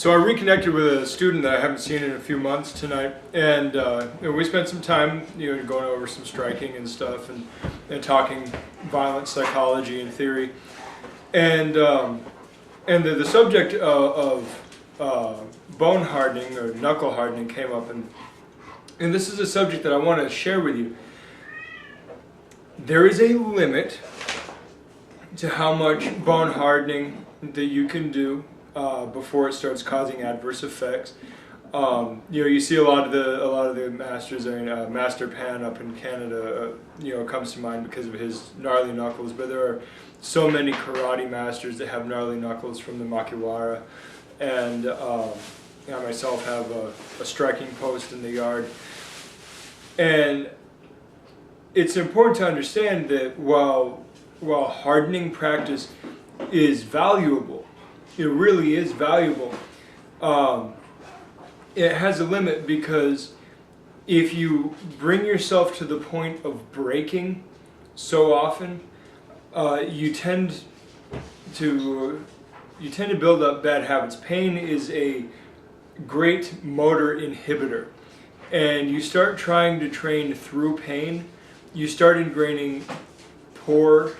So I reconnected with a student that I haven't seen in a few months tonight, and we spent some time, going over some striking and stuff, and talking violent psychology and theory, and the subject of bone hardening or knuckle hardening came up, and this is a subject that I want to share with you. There is a limit to how much bone hardening that you can do before it starts causing adverse effects. You see a lot of the masters. I mean, Master Pan up in Canada, comes to mind because of his gnarly knuckles. But there are so many karate masters that have gnarly knuckles from the Makiwara, and I myself have a striking post in the yard. And it's important to understand that while hardening practice is valuable, it really is valuable, it has a limit, because if you bring yourself to the point of breaking so often, you tend to build up bad habits. Pain is a great motor inhibitor, and you start trying to train through pain, you start ingraining poor,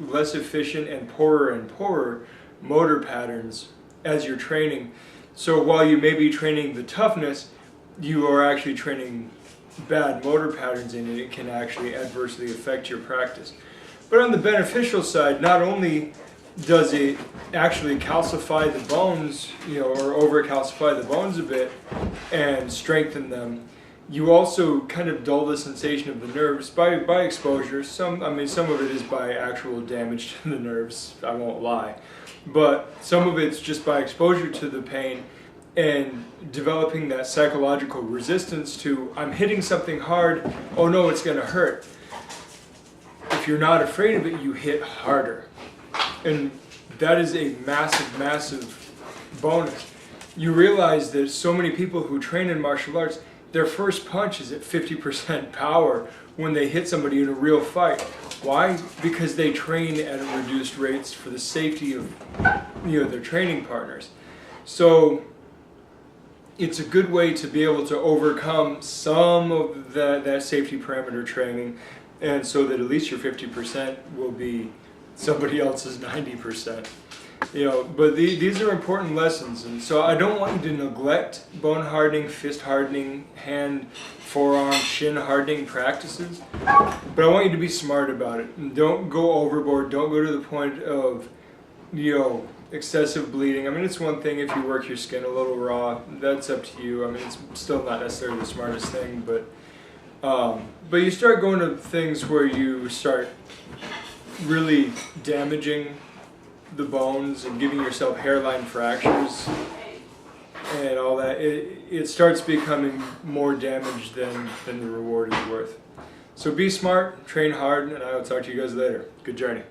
less efficient, and poorer motor patterns as you're training. So while you may be training the toughness, you are actually training bad motor patterns, and it can actually adversely affect your practice. But on the beneficial side, not only does it actually calcify the bones, or over-calcify the bones a bit and strengthen them, you also kind of dull the sensation of the nerves by exposure. Some of it is by actual damage to the nerves, I won't lie. But some of it's just by exposure to the pain and developing that psychological resistance to, I'm hitting something hard, oh no, it's going to hurt. If you're not afraid of it, you hit harder. And that is a massive, massive bonus. You realize that so many people who train in martial arts, their first punch is at 50% power when they hit somebody in a real fight. Why? Because they train at reduced rates for the safety of their training partners. So it's a good way to be able to overcome some of that safety parameter training, and so that at least your 50% will be somebody else's 90%. But these are important lessons, and so I don't want you to neglect bone hardening, fist hardening, hand, forearm, shin hardening practices, but I want you to be smart about it. And don't go overboard. Don't go to the point of, excessive bleeding. I mean, it's one thing if you work your skin a little raw. That's up to you. I mean, it's still not necessarily the smartest thing, but you start going to things where you start really damaging the bones and giving yourself hairline fractures and all that, it starts becoming more damage than the reward is worth. So be smart, train hard, and I will talk to you guys later. Good journey.